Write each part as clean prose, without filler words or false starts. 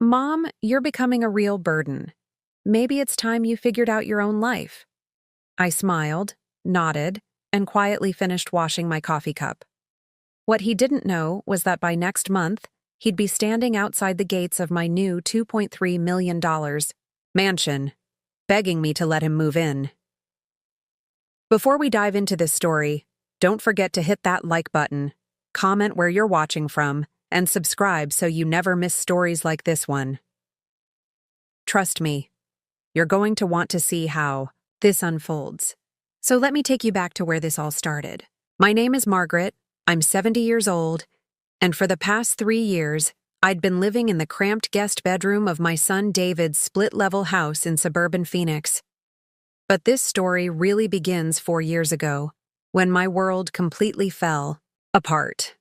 Mom, you're becoming a real burden. Maybe it's time you figured out your own life. I smiled, nodded, and quietly finished washing my coffee cup. What he didn't know was that by next month, he'd be standing outside the gates of my new $2.3 million mansion, begging me to let him move in. Before we dive into this story, don't forget to hit that like button, comment where you're watching from, and subscribe so you never miss stories like this one. Trust me, you're going to want to see how this unfolds. So let me take you back to where this all started. My name is Margaret, I'm 70 years old, and for the past 3 years, I'd been living in the cramped guest bedroom of my son David's split-level house in suburban Phoenix. But this story really begins 4 years ago, when my world completely fell apart.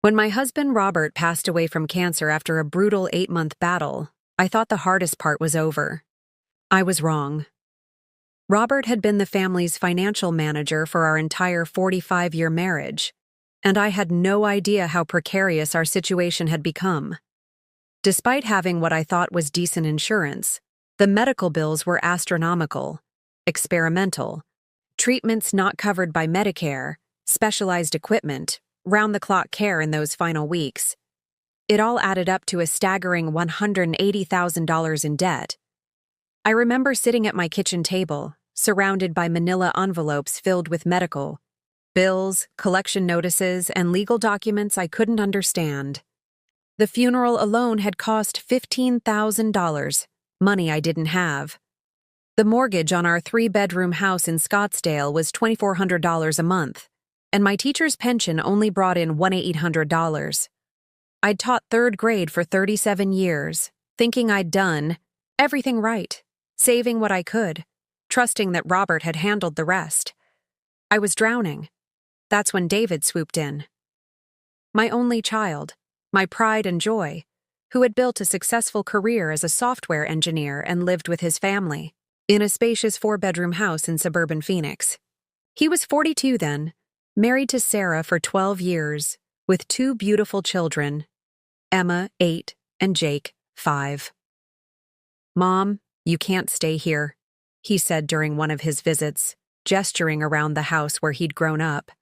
When my husband Robert passed away from cancer after a brutal 8-month battle, I thought the hardest part was over. I was wrong. Robert had been the family's financial manager for our entire 45-year marriage, and I had no idea how precarious our situation had become. Despite having what I thought was decent insurance, the medical bills were astronomical, experimental, treatments not covered by Medicare, specialized equipment, round-the-clock care in those final weeks. It all added up to a staggering $180,000 in debt. I remember sitting at my kitchen table, surrounded by manila envelopes filled with medical bills, collection notices, and legal documents I couldn't understand. The funeral alone had cost $15,000, money I didn't have. The mortgage on our 3-bedroom house in Scottsdale was $2,400 a month, and my teacher's pension only brought in $1,800. I'd taught 3rd grade for 37 years, thinking I'd done everything right, saving what I could, trusting that Robert had handled the rest. I was drowning. That's when David swooped in. My only child, my pride and joy, who had built a successful career as a software engineer and lived with his family in a spacious 4-bedroom house in suburban Phoenix. He was 42 then, married to Sarah for 12 years, with 2 beautiful children, Emma, 8, and Jake, 5. "Mom, you can't stay here," he said during one of his visits, gesturing around the house where he'd grown up.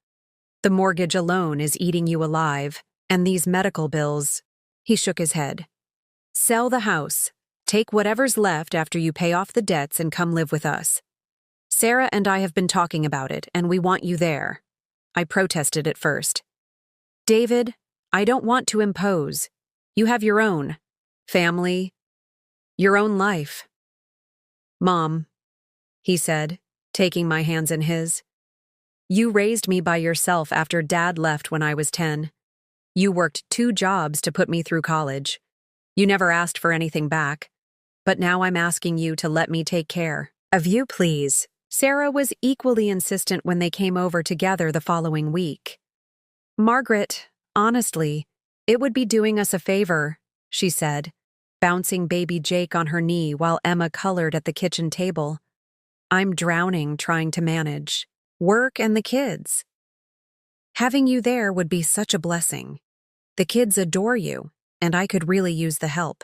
"The mortgage alone is eating you alive, and these medical bills—" He shook his head. "Sell the house, take whatever's left after you pay off the debts and come live with us. Sarah and I have been talking about it, and we want you there." I protested at first. "David, I don't want to impose. You have your own family, your own life." "Mom," he said, taking my hands in his, "you raised me by yourself after Dad left when I was 10. You worked 2 jobs to put me through college. You never asked for anything back. But now I'm asking you to let me take care of you, please." Sarah was equally insistent when they came over together the following week. "Margaret, honestly, it would be doing us a favor," she said, bouncing baby Jake on her knee while Emma colored at the kitchen table. "I'm drowning trying to manage work and the kids. Having you there would be such a blessing. The kids adore you, and I could really use the help."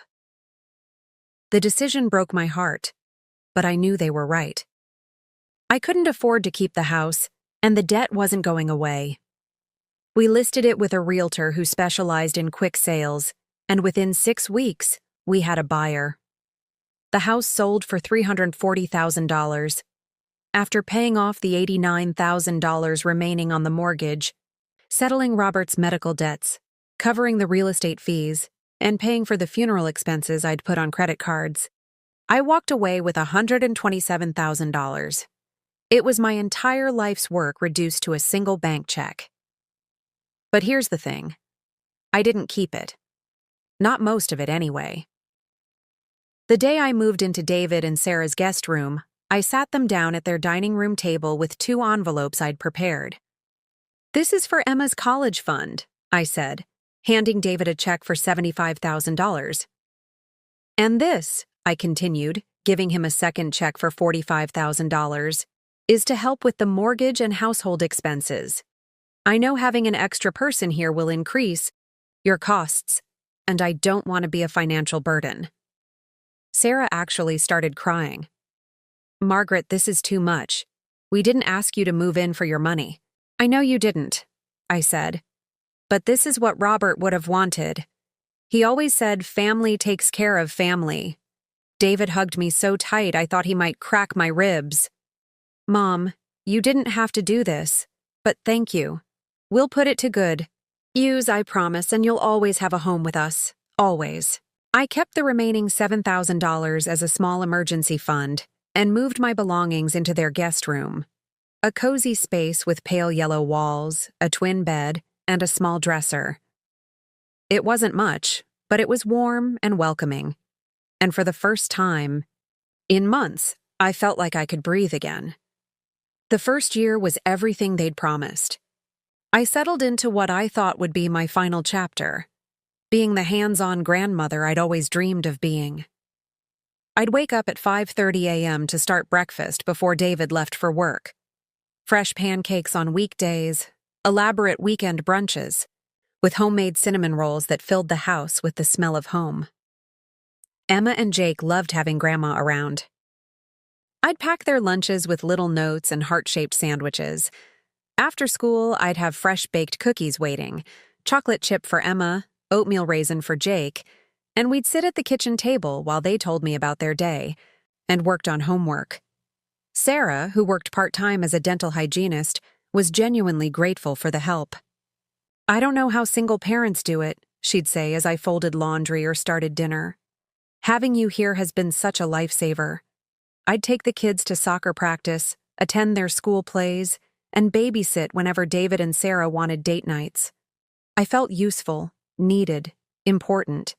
The decision broke my heart, but I knew they were right. I couldn't afford to keep the house, and the debt wasn't going away. We listed it with a realtor who specialized in quick sales, and within 6 weeks, we had a buyer. The house sold for $340,000. After paying off the $89,000 remaining on the mortgage, settling Robert's medical debts, covering the real estate fees, and paying for the funeral expenses I'd put on credit cards, I walked away with $127,000. It was my entire life's work reduced to a single bank check. But here's the thing. I didn't keep it. Not most of it, anyway. The day I moved into David and Sarah's guest room, I sat them down at their dining room table with 2 envelopes I'd prepared. "This is for Emma's college fund," I said, handing David a check for $75,000. "And this," I continued, giving him a second check for $45,000, "is to help with the mortgage and household expenses. I know having an extra person here will increase your costs, and I don't want to be a financial burden." Sarah actually started crying. "Margaret, this is too much. We didn't ask you to move in for your money." "I know you didn't," I said. "But this is what Robert would have wanted. He always said family takes care of family." David hugged me so tight I thought he might crack my ribs. "Mom, you didn't have to do this, but thank you. We'll put it to good use, I promise, and you'll always have a home with us. Always." I kept the remaining $7,000 as a small emergency fund and moved my belongings into their guest room. A cozy space with pale yellow walls, a twin bed, and a small dresser. It wasn't much, but it was warm and welcoming. And for the first time in months, I felt like I could breathe again. The first year was everything they'd promised. I settled into what I thought would be my final chapter, being the hands-on grandmother I'd always dreamed of being. I'd wake up at 5:30 a.m. to start breakfast before David left for work. Fresh pancakes on weekdays, elaborate weekend brunches, with homemade cinnamon rolls that filled the house with the smell of home. Emma and Jake loved having Grandma around. I'd pack their lunches with little notes and heart-shaped sandwiches. After school, I'd have fresh-baked cookies waiting, chocolate chip for Emma, oatmeal raisin for Jake, and we'd sit at the kitchen table while they told me about their day and worked on homework. Sarah, who worked part-time as a dental hygienist, was genuinely grateful for the help. "I don't know how single parents do it," she'd say as I folded laundry or started dinner. "Having you here has been such a lifesaver. I'd take the kids to soccer practice, attend their school plays, and babysit whenever David and Sarah wanted date nights. I felt useful, needed, important."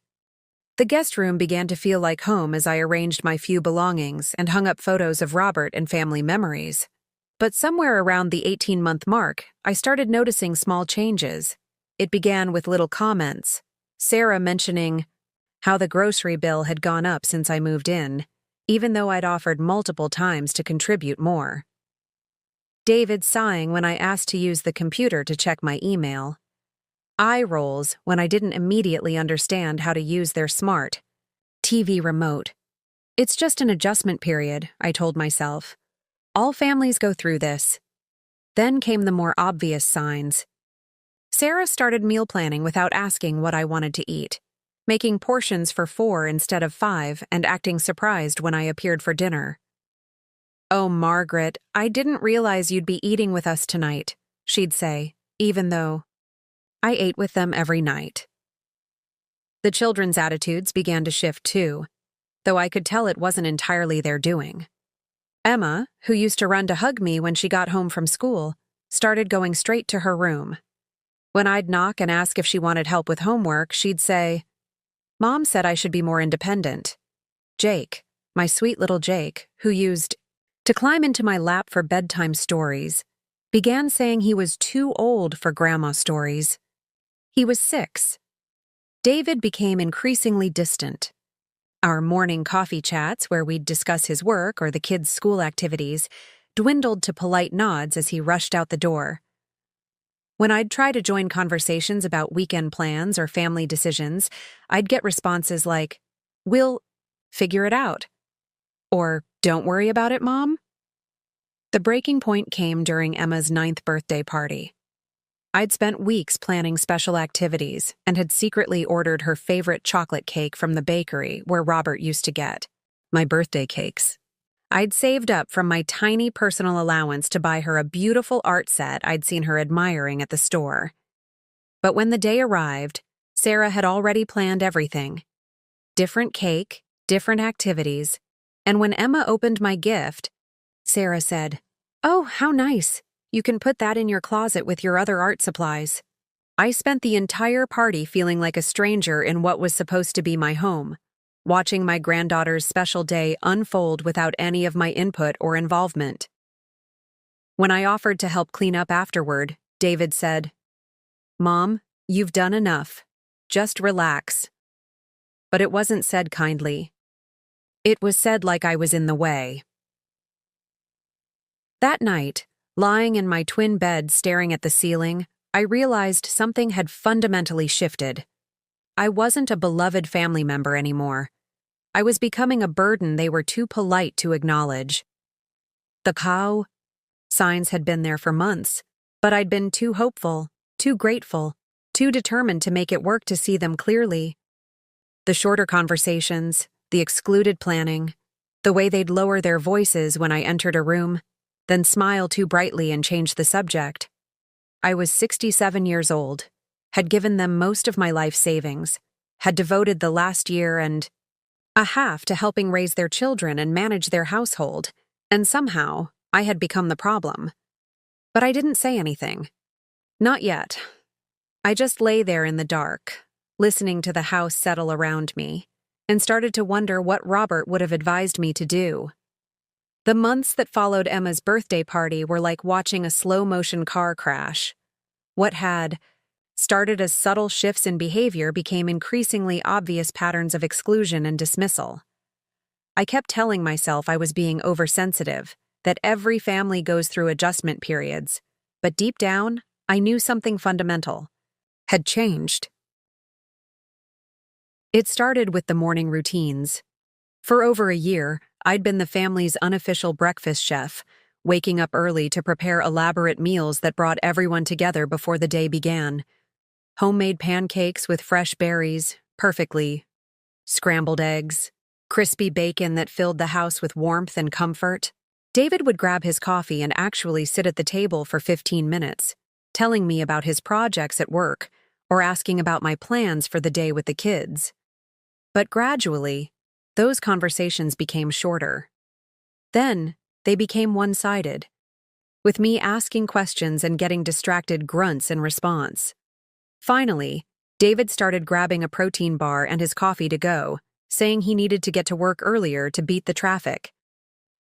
The guest room began to feel like home as I arranged my few belongings and hung up photos of Robert and family memories. But somewhere around the 18-month mark, I started noticing small changes. It began with little comments. Sarah mentioning how the grocery bill had gone up since I moved in, even though I'd offered multiple times to contribute more. David sighing when I asked to use the computer to check my email. Eye rolls when I didn't immediately understand how to use their smart TV remote. "It's just an adjustment period," I told myself. "All families go through this." Then came the more obvious signs. Sarah started meal planning without asking what I wanted to eat, making portions for 4 instead of 5 and acting surprised when I appeared for dinner. "Oh, Margaret, I didn't realize you'd be eating with us tonight," she'd say, even though I ate with them every night. The children's attitudes began to shift too, though I could tell it wasn't entirely their doing. Emma, who used to run to hug me when she got home from school, started going straight to her room. When I'd knock and ask if she wanted help with homework, she'd say, "Mom said I should be more independent." Jake, my sweet little Jake, who used to climb into my lap for bedtime stories, began saying he was too old for grandma stories. He was 6. David became increasingly distant. Our morning coffee chats, where we'd discuss his work or the kids' school activities, dwindled to polite nods as he rushed out the door. When I'd try to join conversations about weekend plans or family decisions, I'd get responses like, "We'll figure it out," or "Don't worry about it, Mom." The breaking point came during Emma's 9th birthday party. I'd spent weeks planning special activities and had secretly ordered her favorite chocolate cake from the bakery where Robert used to get my birthday cakes. I'd saved up from my tiny personal allowance to buy her a beautiful art set I'd seen her admiring at the store. But when the day arrived, Sarah had already planned everything. Different cake, different activities, and when Emma opened my gift, Sarah said, "Oh, how nice. You can put that in your closet with your other art supplies." I spent the entire party feeling like a stranger in what was supposed to be my home, watching my granddaughter's special day unfold without any of my input or involvement. When I offered to help clean up afterward, David said, "Mom, you've done enough. Just relax." But it wasn't said kindly. It was said like I was in the way. That night, lying in my twin bed staring at the ceiling, I realized something had fundamentally shifted. I wasn't a beloved family member anymore. I was becoming a burden they were too polite to acknowledge. The cow signs had been there for months, but I'd been too hopeful, too grateful, too determined to make it work to see them clearly. The shorter conversations, the excluded planning, the way they'd lower their voices when I entered a room, then smile too brightly and change the subject. I was 67 years old, had given them most of my life savings, had devoted the last year and a half to helping raise their children and manage their household, and somehow I had become the problem. But I didn't say anything. Not yet. I just lay there in the dark, listening to the house settle around me, and started to wonder what Robert would have advised me to do. The months that followed Emma's birthday party were like watching a slow-motion car crash. What had started as subtle shifts in behavior became increasingly obvious patterns of exclusion and dismissal. I kept telling myself I was being oversensitive, that every family goes through adjustment periods, but deep down, I knew something fundamental had changed. It started with the morning routines. For over a year, I'd been the family's unofficial breakfast chef, waking up early to prepare elaborate meals that brought everyone together before the day began. Homemade pancakes with fresh berries, perfectly scrambled eggs, crispy bacon that filled the house with warmth and comfort. David would grab his coffee and actually sit at the table for 15 minutes, telling me about his projects at work or asking about my plans for the day with the kids. But gradually, those conversations became shorter. Then, they became one-sided, with me asking questions and getting distracted grunts in response. Finally, David started grabbing a protein bar and his coffee to go, saying he needed to get to work earlier to beat the traffic.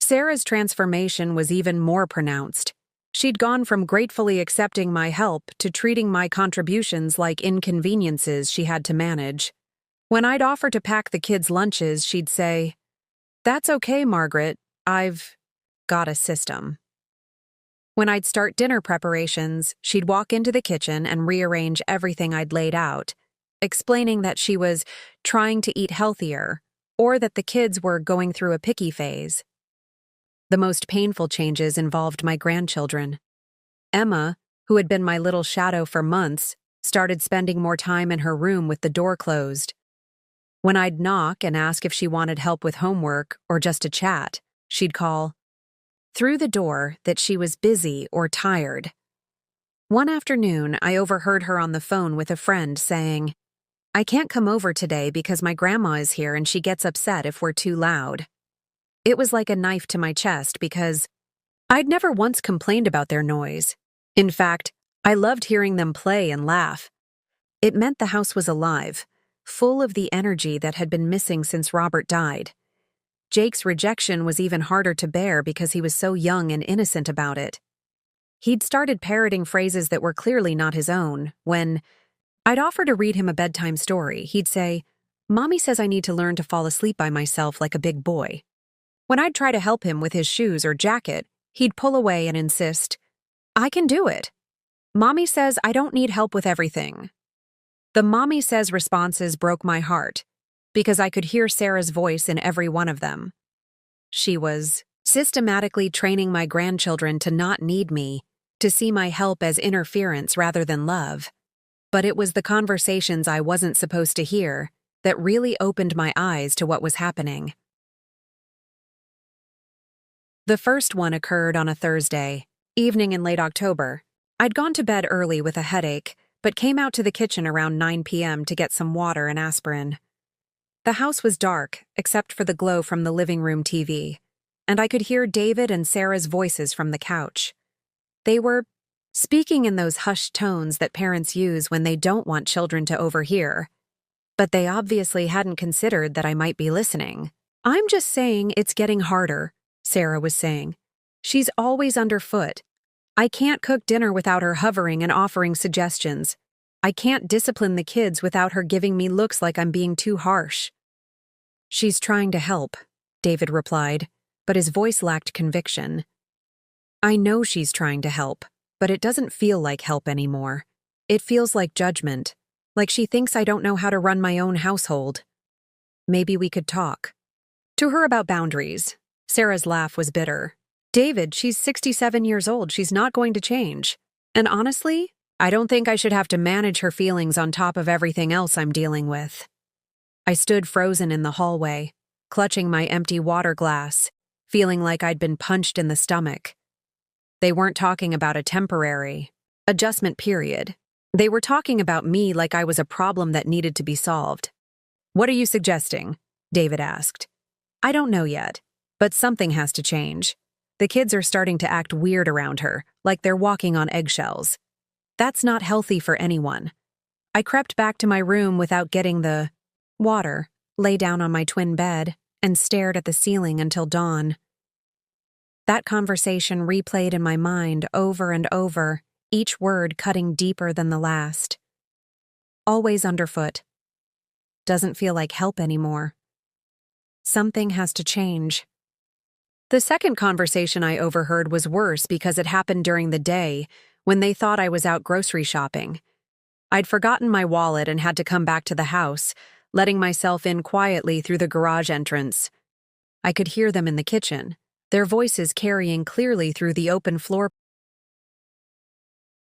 Sarah's transformation was even more pronounced. She'd gone from gratefully accepting my help to treating my contributions like inconveniences she had to manage. When I'd offer to pack the kids' lunches, she'd say, "That's okay, Margaret. I've got a system." When I'd start dinner preparations, she'd walk into the kitchen and rearrange everything I'd laid out, explaining that she was trying to eat healthier or that the kids were going through a picky phase. The most painful changes involved my grandchildren. Emma, who had been my little shadow for months, started spending more time in her room with the door closed. When I'd knock and ask if she wanted help with homework or just to chat, she'd call through the door that she was busy or tired. One afternoon, I overheard her on the phone with a friend saying, "I can't come over today because my grandma is here and she gets upset if we're too loud." It was like a knife to my chest because I'd never once complained about their noise. In fact, I loved hearing them play and laugh. It meant the house was alive, full of the energy that had been missing since Robert died. Jake's rejection was even harder to bear because he was so young and innocent about it. He'd started parroting phrases that were clearly not his own. When I'd offer to read him a bedtime story, he'd say, "Mommy says I need to learn to fall asleep by myself like a big boy." When I'd try to help him with his shoes or jacket, he'd pull away and insist, "I can do it. Mommy says I don't need help with everything." The "Mommy says" responses broke my heart, because I could hear Sarah's voice in every one of them. She was systematically training my grandchildren to not need me, to see my help as interference rather than love. But it was the conversations I wasn't supposed to hear that really opened my eyes to what was happening. The first one occurred on a Thursday evening in late October. I'd gone to bed early with a headache, but came out to the kitchen around 9 p.m. to get some water and aspirin. The house was dark, except for the glow from the living room TV, and I could hear David and Sarah's voices from the couch. They were speaking in those hushed tones that parents use when they don't want children to overhear. But they obviously hadn't considered that I might be listening. "I'm just saying it's getting harder," Sarah was saying. "She's always underfoot. I can't cook dinner without her hovering and offering suggestions. I can't discipline the kids without her giving me looks like I'm being too harsh." "She's trying to help," David replied, but his voice lacked conviction. "I know she's trying to help, but it doesn't feel like help anymore. It feels like judgment, like she thinks I don't know how to run my own household. Maybe we could talk. To her about boundaries, Sarah's laugh was bitter. David, she's 67 years old. She's not going to change. And honestly, I don't think I should have to manage her feelings on top of everything else I'm dealing with. I stood frozen in the hallway, clutching my empty water glass, feeling like I'd been punched in the stomach. They weren't talking about a temporary adjustment period. They were talking about me like I was a problem that needed to be solved. "What are you suggesting?" David asked. "I don't know yet, but something has to change. The kids are starting to act weird around her, like they're walking on eggshells. That's not healthy for anyone." I crept back to my room without getting the water, lay down on my twin bed, and stared at the ceiling until dawn. That conversation replayed in my mind over and over, each word cutting deeper than the last. Always underfoot. Doesn't feel like help anymore. Something has to change. The second conversation I overheard was worse because it happened during the day, when they thought I was out grocery shopping. I'd forgotten my wallet and had to come back to the house, letting myself in quietly through the garage entrance. I could hear them in the kitchen, their voices carrying clearly through the open floor